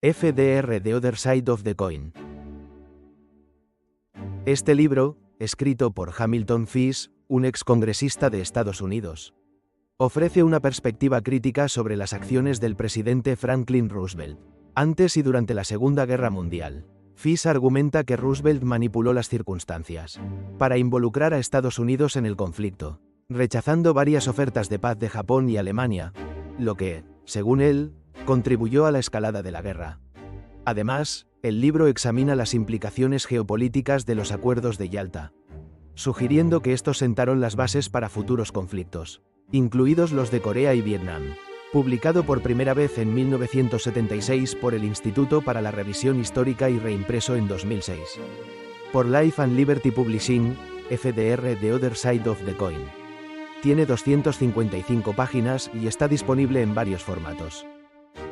FDR The Other Side of the Coin. Este libro, escrito por Hamilton Fish, un excongresista de Estados Unidos, ofrece una perspectiva crítica sobre las acciones del presidente Franklin Roosevelt antes y durante la Segunda Guerra Mundial. Fish argumenta que Roosevelt manipuló las circunstancias para involucrar a Estados Unidos en el conflicto, rechazando varias ofertas de paz de Japón y Alemania, lo que, según él, contribuyó a la escalada de la guerra. Además, el libro examina las implicaciones geopolíticas de los acuerdos de Yalta, sugiriendo que estos sentaron las bases para futuros conflictos, incluidos los de Corea y Vietnam. Publicado por primera vez en 1976 por el Instituto para la Revisión Histórica y reimpreso en 2006. Por Life and Liberty Publishing, FDR The Other Side of the Coin. Tiene 255 páginas y está disponible en varios formatos.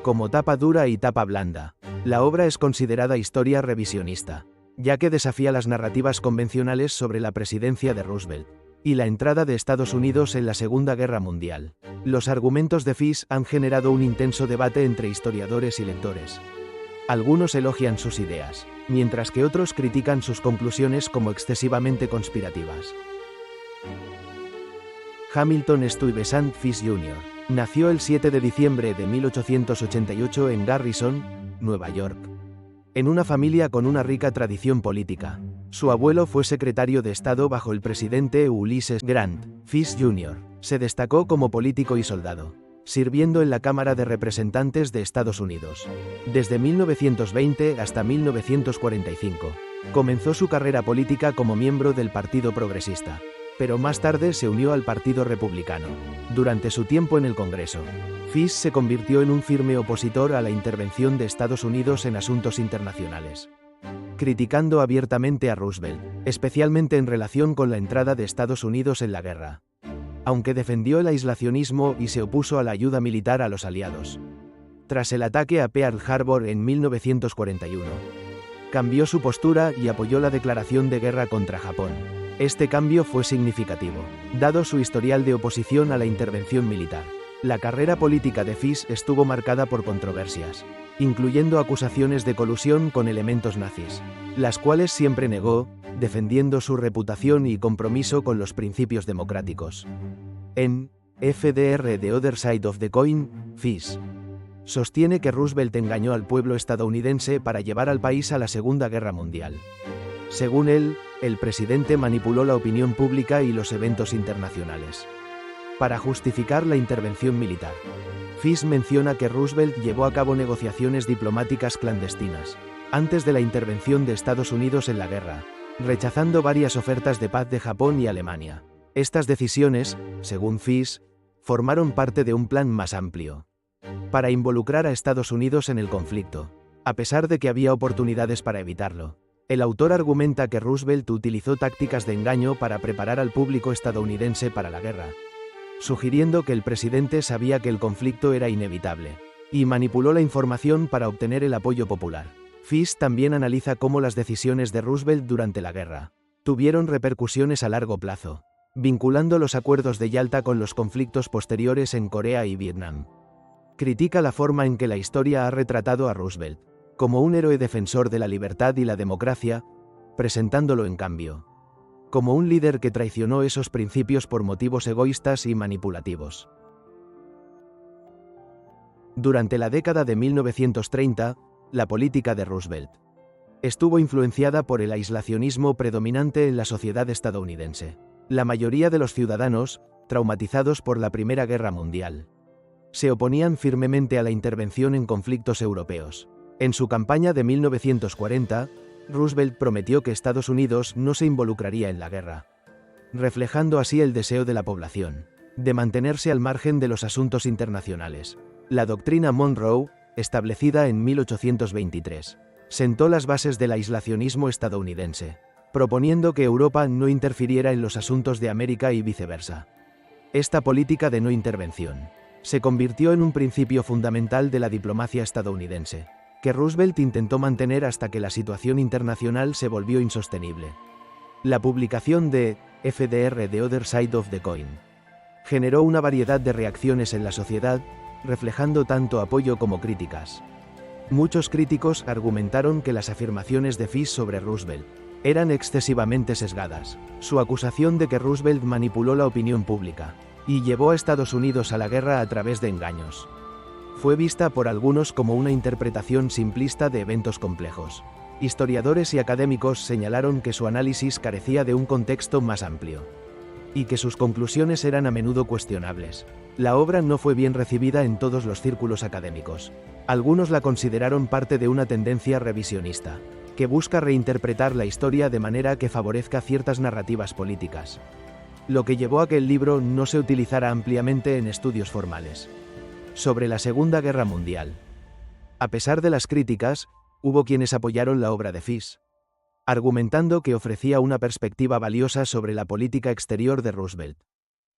Como tapa dura y tapa blanda, la obra es considerada historia revisionista, ya que desafía las narrativas convencionales sobre la presidencia de Roosevelt y la entrada de Estados Unidos en la Segunda Guerra Mundial. Los argumentos de Fish han generado un intenso debate entre historiadores y lectores. Algunos elogian sus ideas, mientras que otros critican sus conclusiones como excesivamente conspirativas. Hamilton Stuyvesant Fish Jr. nació el 7 de diciembre de 1888 en Garrison, Nueva York, en una familia con una rica tradición política. Su abuelo fue secretario de Estado bajo el presidente Ulysses Grant. Fish Jr. se destacó como político y soldado, sirviendo en la Cámara de Representantes de Estados Unidos. Desde 1920 hasta 1945, comenzó su carrera política como miembro del Partido Progresista, pero más tarde se unió al Partido Republicano. Durante su tiempo en el Congreso, Fish se convirtió en un firme opositor a la intervención de Estados Unidos en asuntos internacionales, criticando abiertamente a Roosevelt, especialmente en relación con la entrada de Estados Unidos en la guerra, aunque defendió el aislacionismo y se opuso a la ayuda militar a los aliados. Tras el ataque a Pearl Harbor en 1941, cambió su postura y apoyó la declaración de guerra contra Japón. Este cambio fue significativo, dado su historial de oposición a la intervención militar. La carrera política de Fish estuvo marcada por controversias, incluyendo acusaciones de colusión con elementos nazis, las cuales siempre negó, defendiendo su reputación y compromiso con los principios democráticos. En FDR The Other Side of the Coin, Fish sostiene que Roosevelt engañó al pueblo estadounidense para llevar al país a la Segunda Guerra Mundial. Según él, el presidente manipuló la opinión pública y los eventos internacionales para justificar la intervención militar. Fish menciona que Roosevelt llevó a cabo negociaciones diplomáticas clandestinas antes de la intervención de Estados Unidos en la guerra, rechazando varias ofertas de paz de Japón y Alemania. Estas decisiones, según Fish, formaron parte de un plan más amplio para involucrar a Estados Unidos en el conflicto, a pesar de que había oportunidades para evitarlo. El autor argumenta que Roosevelt utilizó tácticas de engaño para preparar al público estadounidense para la guerra, sugiriendo que el presidente sabía que el conflicto era inevitable, y manipuló la información para obtener el apoyo popular. Fish también analiza cómo las decisiones de Roosevelt durante la guerra tuvieron repercusiones a largo plazo, vinculando los acuerdos de Yalta con los conflictos posteriores en Corea y Vietnam. Critica la forma en que la historia ha retratado a Roosevelt como un héroe defensor de la libertad y la democracia, presentándolo en cambio como un líder que traicionó esos principios por motivos egoístas y manipulativos. Durante la década de 1930, la política de Roosevelt estuvo influenciada por el aislacionismo predominante en la sociedad estadounidense. La mayoría de los ciudadanos, traumatizados por la Primera Guerra Mundial, se oponían firmemente a la intervención en conflictos europeos. En su campaña de 1940, Roosevelt prometió que Estados Unidos no se involucraría en la guerra, reflejando así el deseo de la población de mantenerse al margen de los asuntos internacionales. La doctrina Monroe, establecida en 1823, sentó las bases del aislacionismo estadounidense, proponiendo que Europa no interfiriera en los asuntos de América y viceversa. Esta política de no intervención se convirtió en un principio fundamental de la diplomacia estadounidense, que Roosevelt intentó mantener hasta que la situación internacional se volvió insostenible. La publicación de FDR The Other Side of the Coin generó una variedad de reacciones en la sociedad, reflejando tanto apoyo como críticas. Muchos críticos argumentaron que las afirmaciones de Fish sobre Roosevelt eran excesivamente sesgadas. Su acusación de que Roosevelt manipuló la opinión pública y llevó a Estados Unidos a la guerra a través de engaños fue vista por algunos como una interpretación simplista de eventos complejos. Historiadores y académicos señalaron que su análisis carecía de un contexto más amplio y que sus conclusiones eran a menudo cuestionables. La obra no fue bien recibida en todos los círculos académicos. Algunos la consideraron parte de una tendencia revisionista, que busca reinterpretar la historia de manera que favorezca ciertas narrativas políticas, lo que llevó a que el libro no se utilizara ampliamente en estudios formales. Sobre la Segunda Guerra Mundial. A pesar de las críticas, hubo quienes apoyaron la obra de Fish, argumentando que ofrecía una perspectiva valiosa sobre la política exterior de Roosevelt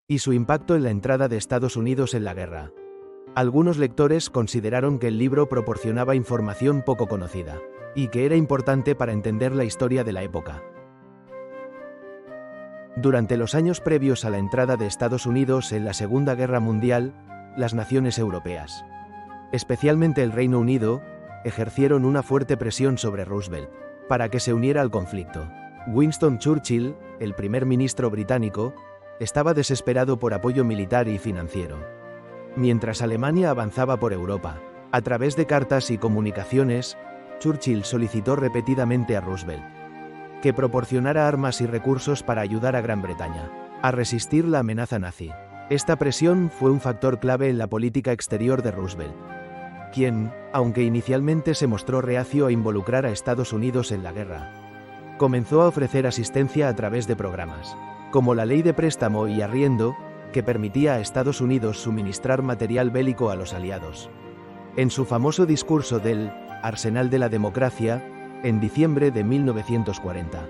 y su impacto en la entrada de Estados Unidos en la guerra. Algunos lectores consideraron que el libro proporcionaba información poco conocida y que era importante para entender la historia de la época. Durante los años previos a la entrada de Estados Unidos en la Segunda Guerra Mundial, las naciones europeas, especialmente el Reino Unido, ejercieron una fuerte presión sobre Roosevelt para que se uniera al conflicto. Winston Churchill, el primer ministro británico, estaba desesperado por apoyo militar y financiero. Mientras Alemania avanzaba por Europa, a través de cartas y comunicaciones, Churchill solicitó repetidamente a Roosevelt que proporcionara armas y recursos para ayudar a Gran Bretaña a resistir la amenaza nazi. Esta presión fue un factor clave en la política exterior de Roosevelt, quien, aunque inicialmente se mostró reacio a involucrar a Estados Unidos en la guerra, comenzó a ofrecer asistencia a través de programas, como la Ley de Préstamo y Arriendo, que permitía a Estados Unidos suministrar material bélico a los aliados. En su famoso discurso del Arsenal de la Democracia, en diciembre de 1940,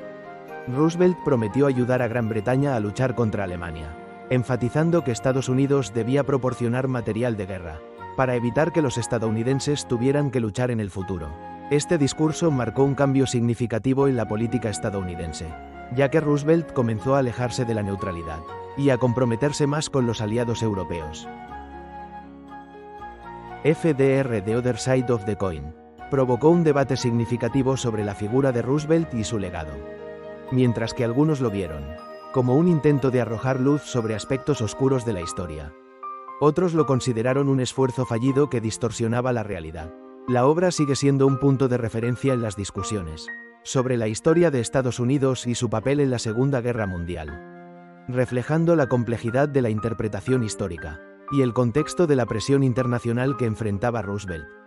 Roosevelt prometió ayudar a Gran Bretaña a luchar contra Alemania, enfatizando que Estados Unidos debía proporcionar material de guerra, para evitar que los estadounidenses tuvieran que luchar en el futuro. Este discurso marcó un cambio significativo en la política estadounidense, ya que Roosevelt comenzó a alejarse de la neutralidad y a comprometerse más con los aliados europeos. FDR The Other Side of the Coin provocó un debate significativo sobre la figura de Roosevelt y su legado. Mientras que algunos lo vieron como un intento de arrojar luz sobre aspectos oscuros de la historia, otros lo consideraron un esfuerzo fallido que distorsionaba la realidad. La obra sigue siendo un punto de referencia en las discusiones sobre la historia de Estados Unidos y su papel en la Segunda Guerra Mundial, reflejando la complejidad de la interpretación histórica y el contexto de la presión internacional que enfrentaba Roosevelt.